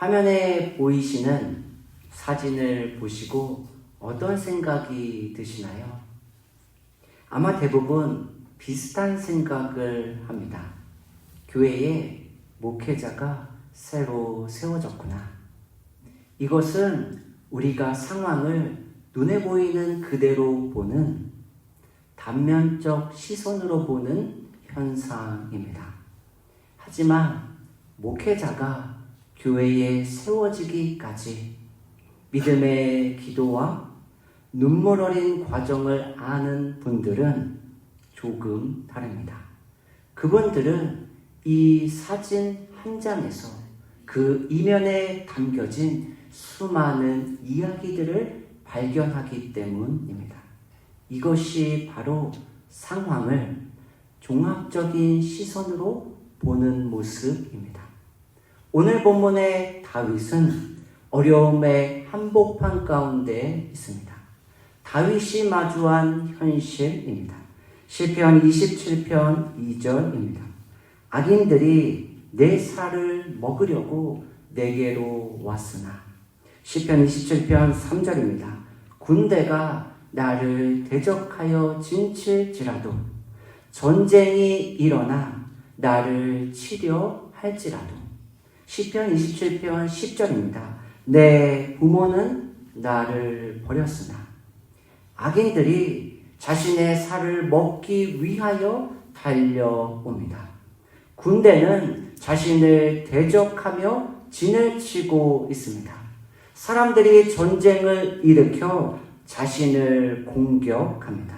화면에 보이시는 사진을 보시고 어떤 생각이 드시나요? 아마 대부분 비슷한 생각을 합니다. 교회에 목회자가 새로 세워졌구나. 이것은 우리가 상황을 눈에 보이는 그대로 보는 단면적 시선으로 보는 현상입니다. 하지만 목회자가 교회에 세워지기까지 믿음의 기도와 눈물 어린 과정을 아는 분들은 조금 다릅니다. 그분들은 이 사진 한 장에서 그 이면에 담겨진 수많은 이야기들을 발견하기 때문입니다. 이것이 바로 상황을 종합적인 시선으로 보는 모습입니다. 오늘 본문의 다윗은 어려움의 한복판 가운데 있습니다. 다윗이 마주한 현실입니다. 시편 27편 2절입니다. 악인들이 내 살을 먹으려고 내게로 왔으나. 시편 27편 3절입니다. 군대가 나를 대적하여 진칠지라도 전쟁이 일어나 나를 치려 할지라도. 시편 27편 10절입니다. 내 부모는 나를 버렸으나. 악인들이 자신의 살을 먹기 위하여 달려옵니다. 군대는 자신을 대적하며 진을 치고 있습니다. 사람들이 전쟁을 일으켜 자신을 공격합니다.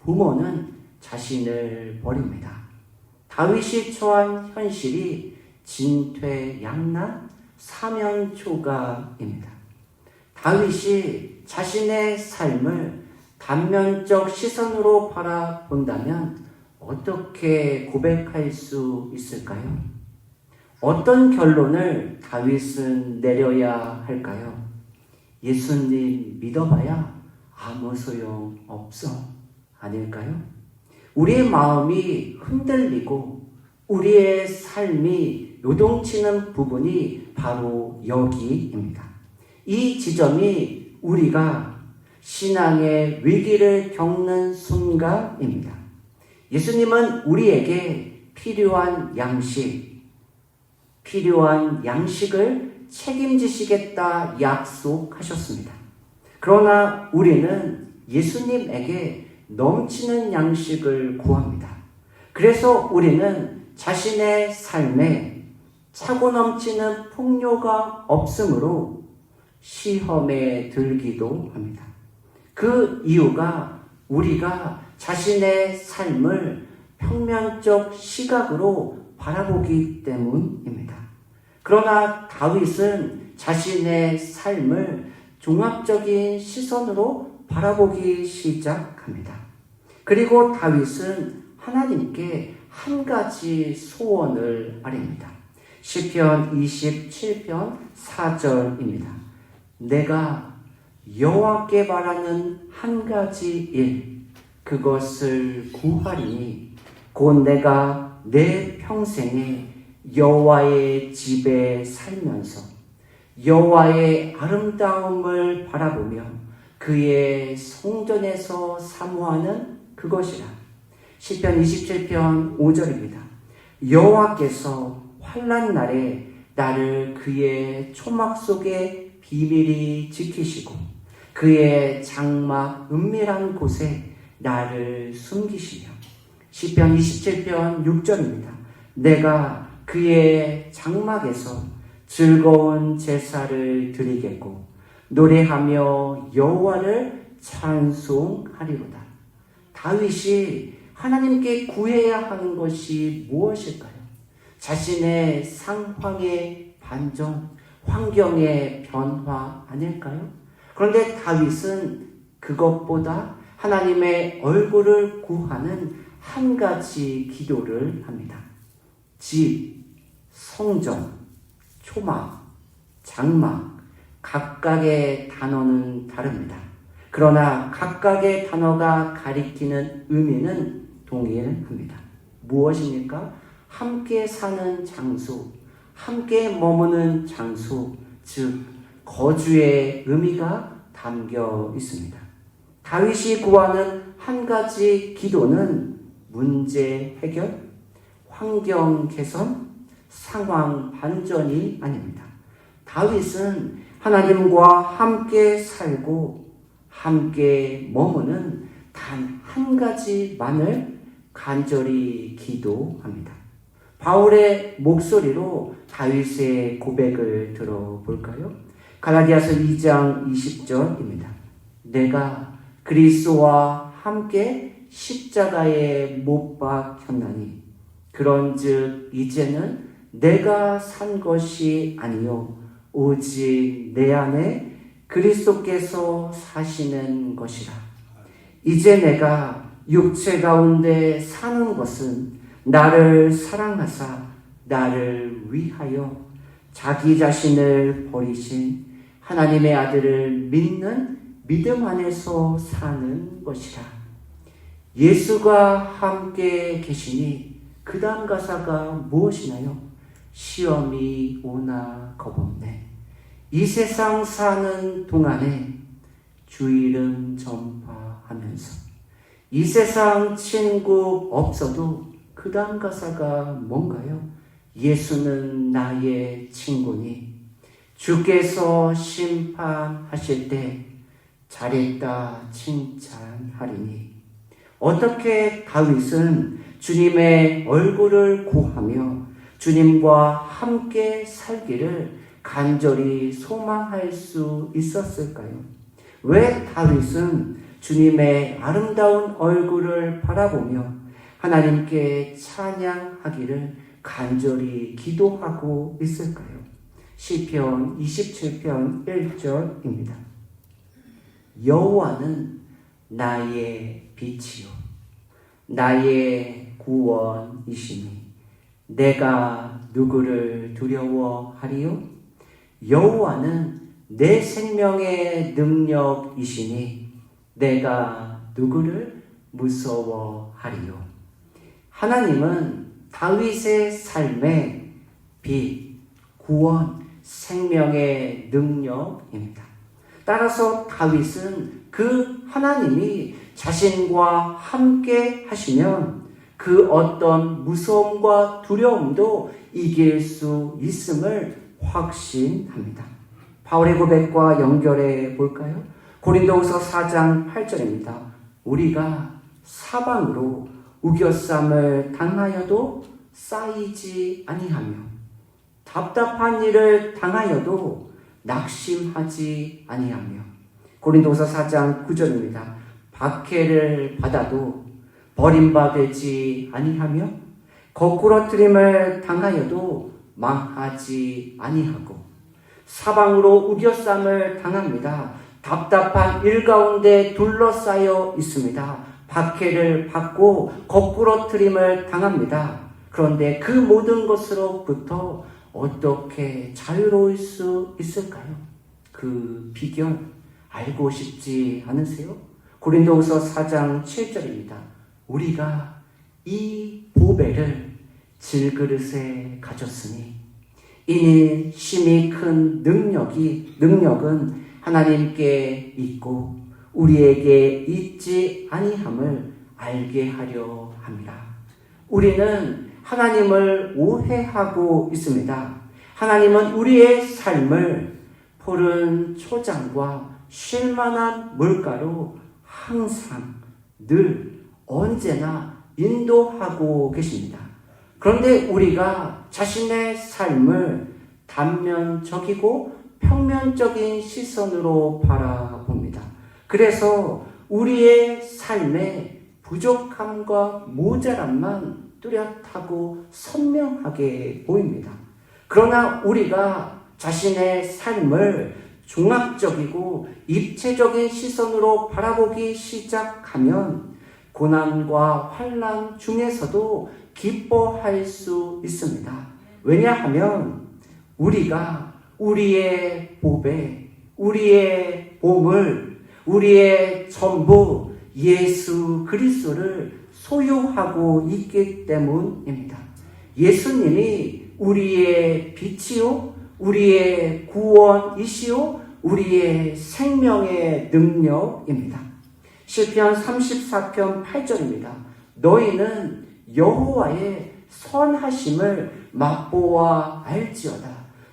부모는 자신을 버립니다. 다윗이 처한 현실이 진퇴양난 사면초가입니다. 다윗이 자신의 삶을 단면적 시선으로 바라본다면 어떻게 고백할 수 있을까요? 어떤 결론을 다윗은 내려야 할까요? 예수님 믿어봐야 아무 소용 없어. 아닐까요? 우리의 마음이 흔들리고 우리의 삶이 요동치는 부분이 바로 여기입니다. 이 지점이 우리가 신앙의 위기를 겪는 순간입니다. 예수님은 우리에게 필요한 양식을 책임지시겠다 약속하셨습니다. 그러나 우리는 예수님에게 넘치는 양식을 구합니다. 그래서 우리는 자신의 삶에 차고 넘치는 풍요가 없으므로 시험에 들기도 합니다. 그 이유가 우리가 자신의 삶을 평면적 시각으로 바라보기 때문입니다. 그러나 다윗은 자신의 삶을 종합적인 시선으로 바라보기 시작합니다. 그리고 다윗은 하나님께 한 가지 소원을 아립니다. 시편 27편 4절입니다. 내가 여호와께 바라는 한 가지 일, 그것을 구하리니 곧 내가 내 평생에 여호와의 집에 살면서 여호와의 아름다움을 바라보며 그의 성전에서 사모하는 그것이라. 시편 27편 5절입니다. 여호와께서 환난 날에 나를 그의 초막 속에 비밀히 지키시고 그의 장막 은밀한 곳에 나를 숨기시며. 시편 27편 6절입니다. 내가 그의 장막에서 즐거운 제사를 드리겠고 노래하며 여호와를 찬송하리로다. 다윗이 하나님께 구해야 하는 것이 무엇일까요? 자신의 상황의 반전, 환경의 변화 아닐까요? 그런데 다윗은 그것보다 하나님의 얼굴을 구하는 한 가지 기도를 합니다. 집, 성전, 초막, 장막, 각각의 단어는 다릅니다. 그러나 각각의 단어가 가리키는 의미는 동일합니다. 무엇입니까? 함께 사는 장소, 함께 머무는 장소, 즉 거주의 의미가 담겨 있습니다. 다윗이 구하는 한 가지 기도는 문제 해결, 환경 개선, 상황 반전이 아닙니다. 다윗은 하나님과 함께 살고 함께 머무는 단 한 가지만을 간절히 기도합니다. 바울의 목소리로 다윗의 고백을 들어볼까요? 갈라디아서 2장 20절입니다. 내가 그리스도와 함께 십자가에 못 박혔나니 그런즉 이제는 내가 산 것이 아니요 오직 내 안에 그리스도께서 사시는 것이라. 이제 내가 육체 가운데 사는 것은 나를 사랑하사 나를 위하여 자기 자신을 버리신 하나님의 아들을 믿는 믿음 안에서 사는 것이라. 예수가 함께 계시니 그 다음 가사가 무엇이나요? 시험이 오나 겁없네. 이 세상 사는 동안에 주 이름 전파하면서 이 세상 친구 없어도 그 다음 가사가 뭔가요? 예수는 나의 친구니 주께서 심판하실 때 잘했다 칭찬하리니. 어떻게 다윗은 주님의 얼굴을 구하며 주님과 함께 살기를 간절히 소망할 수 있었을까요? 왜 다윗은 주님의 아름다운 얼굴을 바라보며 하나님께 찬양하기를 간절히 기도하고 있을까요? 시편 27편 1절입니다. 여호와는 나의 빛이요 나의 구원이시니 내가 누구를 두려워하리요? 여호와는 내 생명의 능력이시니 내가 누구를 무서워하리요? 하나님은 다윗의 삶의 빛, 구원, 생명의 능력입니다. 따라서 다윗은 그 하나님이 자신과 함께 하시면 그 어떤 무서움과 두려움도 이길 수 있음을 확신합니다. 바울의 고백과 연결해 볼까요? 고린도후서 4장 8절입니다. 우리가 사방으로 우겨쌈을 당하여도 쌓이지 아니하며 답답한 일을 당하여도 낙심하지 아니하며. 고린도후서 4장 9절입니다. 박해를 받아도 버림받지 아니하며 거꾸러뜨림을 당하여도 망하지 아니하고 사방으로 우겨쌈을 당합니다. 답답한 일 가운데 둘러싸여 있습니다. 박해를 받고 거꾸러뜨림을 당합니다. 그런데 그 모든 것으로부터 어떻게 자유로울 수 있을까요? 그 비결 알고 싶지 않으세요? 고린도후서 4장 7절입니다. 우리가 이 보배를 질그릇에 가졌으니 이는 심히 큰 능력은 하나님께 있고 우리에게 있지 아니함을 알게 하려 합니다. 우리는 하나님을 오해하고 있습니다. 하나님은 우리의 삶을 푸른 초장과 쉴만한 물가로 항상 늘 언제나 인도하고 계십니다. 그런데 우리가 자신의 삶을 단면적이고 평면적인 시선으로 바라봅니다. 그래서 우리의 삶의 부족함과 모자람만 뚜렷하고 선명하게 보입니다. 그러나 우리가 자신의 삶을 종합적이고 입체적인 시선으로 바라보기 시작하면 고난과 환난 중에서도 기뻐할 수 있습니다. 왜냐하면 우리가 우리의 보배, 우리의 보물, 우리의 전부 예수 그리스도를 소유하고 있기 때문입니다. 예수님이 우리의 빛이요, 우리의 구원이시요, 우리의 생명의 능력입니다. 시편 34편 8절입니다. 너희는 여호와의 선하심을 맛보아 알지어다.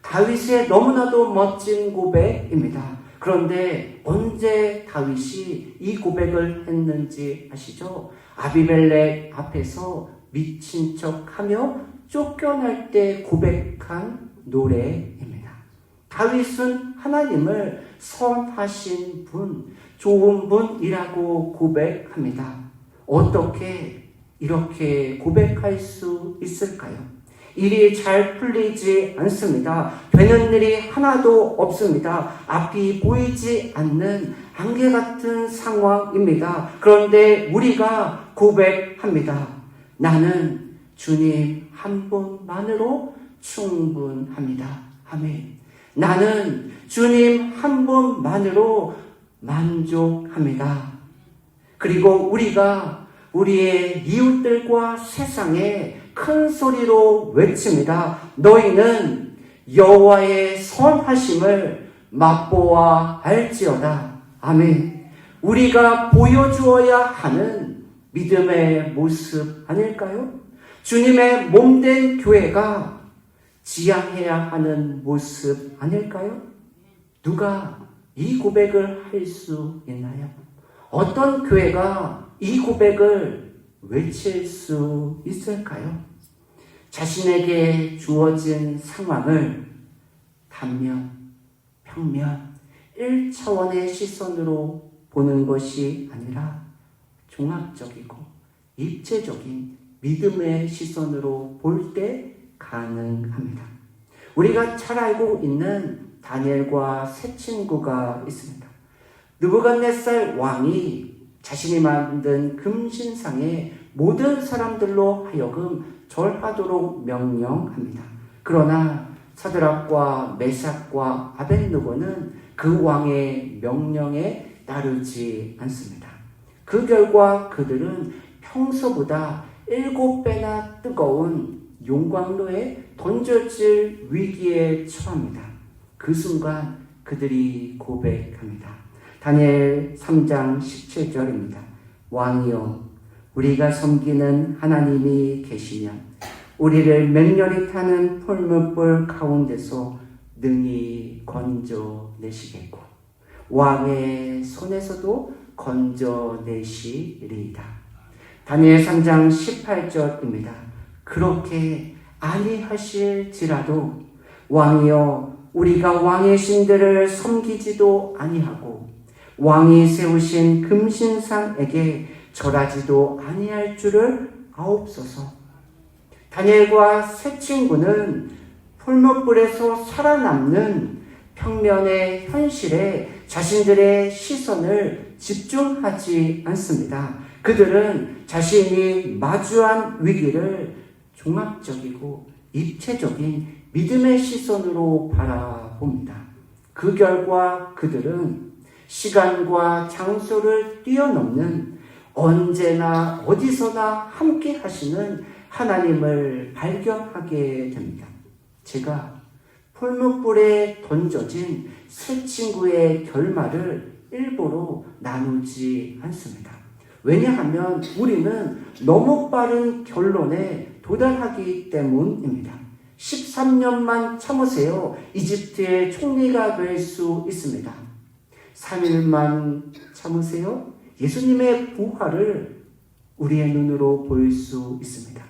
다윗의 너무나도 멋진 고백입니다. 그런데 언제 다윗이 이 고백을 했는지 아시죠? 아비멜렉 앞에서 미친 척하며 쫓겨날 때 고백한 노래입니다. 다윗은 하나님을 선하신 분, 좋은 분이라고 고백합니다. 어떻게 이렇게 고백할 수 있을까요? 일이 잘 풀리지 않습니다. 되는 일이 하나도 없습니다. 앞이 보이지 않는 안개 같은 상황입니다. 그런데 우리가 고백합니다. 나는 주님 한 분만으로 충분합니다. 아멘. 나는 주님 한 분만으로 만족합니다. 그리고 우리가 우리의 이웃들과 세상에 큰 소리로 외칩니다. 너희는 여호와의 선하심을 맛보아 알지어다. 아멘. 우리가 보여주어야 하는 믿음의 모습 아닐까요? 주님의 몸된 교회가 지향해야 하는 모습 아닐까요? 누가 이 고백을 할 수 있나요? 어떤 교회가 이 고백을 외칠 수 있을까요? 자신에게 주어진 상황을 단면, 평면, 1차원의 시선으로 보는 것이 아니라 종합적이고 입체적인 믿음의 시선으로 볼 때 가능합니다. 우리가 잘 알고 있는 다니엘과 세 친구가 있습니다. 느부갓네살 왕이 자신이 만든 금신상에 모든 사람들로 하여금 절하도록 명령합니다. 그러나 사드락과 메삭과 아벳느고는 그 왕의 명령에 따르지 않습니다. 그 결과 그들은 평소보다 7배나 뜨거운 용광로에 던져질 위기에 처합니다. 그 순간 그들이 고백합니다. 다니엘 3장 17절입니다. 왕이여, 우리가 섬기는 하나님이 계시면 우리를 맹렬히 타는 풀무불 가운데서 능히 건져내시겠고 왕의 손에서도 건져내시리이다. 다니엘 3장 18절입니다. 그렇게 아니하실지라도 왕이여, 우리가 왕의 신들을 섬기지도 아니하고 왕이 세우신 금신상에게 절하지도 아니할 줄을 아옵소서. 다니엘과 세 친구는 풀무불에서 살아남는 평면의 현실에 자신들의 시선을 집중하지 않습니다. 그들은 자신이 마주한 위기를 종합적이고 입체적인 믿음의 시선으로 바라봅니다. 그 결과 그들은 시간과 장소를 뛰어넘는 언제나 어디서나 함께 하시는 하나님을 발견하게 됩니다. 제가 풀무불에 던져진 세 친구의 결말을 일부러 나누지 않습니다. 왜냐하면 우리는 너무 빠른 결론에 도달하기 때문입니다. 13년만 참으세요. 이집트의 총리가 될 수 있습니다. 3일만 참으세요. 예수님의 부활을 우리의 눈으로 볼 수 있습니다.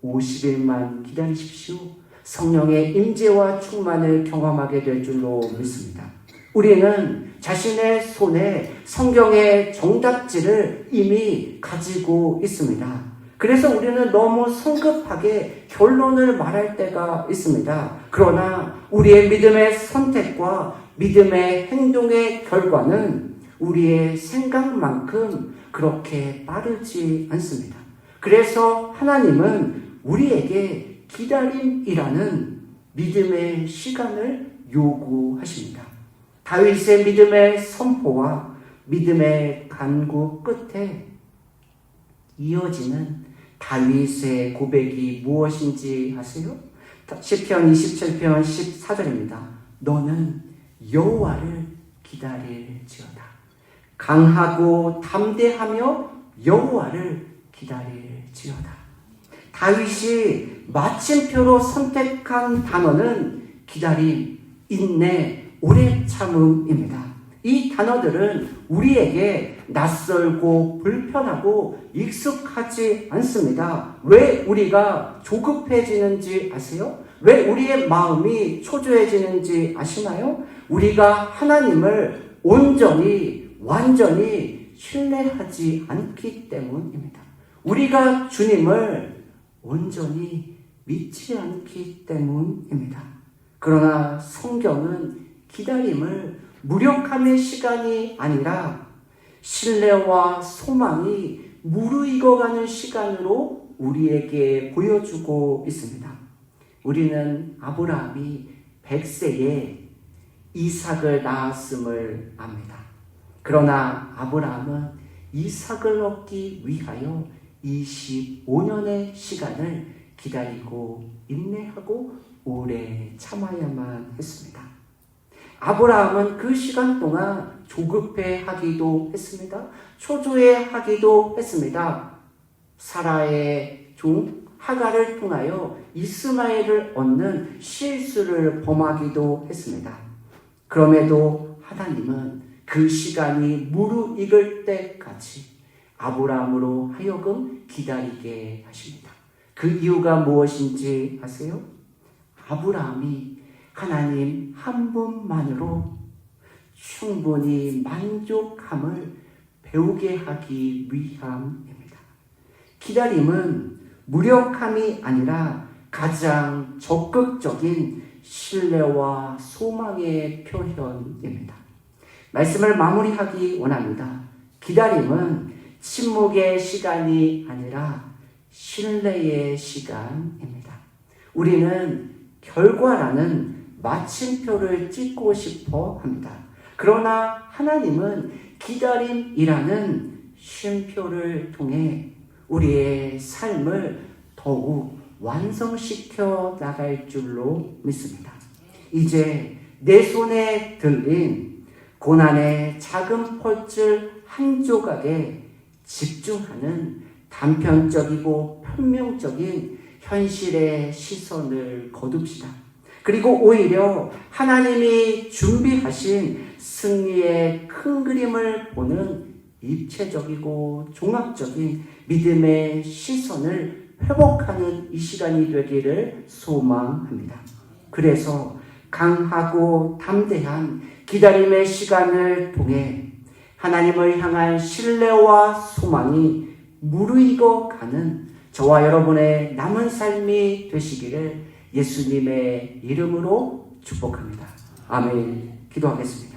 50일만 기다리십시오. 성령의 임재와 충만을 경험하게 될 줄로 믿습니다. 우리는 자신의 손에 성경의 정답지를 이미 가지고 있습니다. 그래서 우리는 너무 성급하게 결론을 말할 때가 있습니다. 그러나 우리의 믿음의 선택과 믿음의 행동의 결과는 우리의 생각만큼 그렇게 빠르지 않습니다. 그래서 하나님은 우리에게 기다림이라는 믿음의 시간을 요구하십니다. 다윗의 믿음의 선포와 믿음의 간구 끝에 이어지는 다윗의 고백이 무엇인지 아세요? 시편 27편 14절입니다. 너는 여호와를 기다릴지어다. 강하고 담대하며 여호와를 기다릴지어다. 다윗이 마침표로 선택한 단어는 기다림, 인내, 오래 참음입니다. 이 단어들은 우리에게 낯설고 불편하고 익숙하지 않습니다. 왜 우리가 조급해지는지 아세요? 왜 우리의 마음이 초조해지는지 아시나요? 우리가 하나님을 온전히, 완전히 신뢰하지 않기 때문입니다. 우리가 주님을 온전히 믿지 않기 때문입니다. 그러나 성경은 기다림을 무력함의 시간이 아니라 신뢰와 소망이 무르익어가는 시간으로 우리에게 보여주고 있습니다. 우리는 아브라함이 100세에 이삭을 낳았음을 압니다. 그러나 아브라함은 이삭을 얻기 위하여 25년의 시간을 기다리고 인내하고 오래 참아야만 했습니다. 아브라함은 그 시간 동안 조급해하기도 했습니다. 초조해하기도 했습니다. 사라의 종 하갈을 통하여 이스마엘을 얻는 실수를 범하기도 했습니다. 그럼에도 하나님은 그 시간이 무르익을 때까지 아브라함으로 하여금 기다리게 하십니다. 그 이유가 무엇인지 아세요? 아브라함이 하나님 한 분만으로 충분히 만족함을 배우게 하기 위함입니다. 기다림은 무력함이 아니라 가장 적극적인 신뢰와 소망의 표현입니다. 말씀을 마무리하기 원합니다. 기다림은 침묵의 시간이 아니라 신뢰의 시간입니다. 우리는 결과라는 마침표를 찍고 싶어 합니다. 그러나 하나님은 기다림이라는 쉼표를 통해 우리의 삶을 더욱 완성시켜 나갈 줄로 믿습니다. 이제 내 손에 들린 고난의 작은 펄줄 한 조각에 집중하는 단편적이고 표면적인 현실의 시선을 거둡시다. 그리고 오히려 하나님이 준비하신 승리의 큰 그림을 보는 입체적이고 종합적인 믿음의 시선을 회복하는 이 시간이 되기를 소망합니다. 그래서 강하고 담대한 기다림의 시간을 통해 하나님을 향한 신뢰와 소망이 무르익어 가는 저와 여러분의 남은 삶이 되시기를 예수님의 이름으로 축복합니다. 아멘. 기도하겠습니다.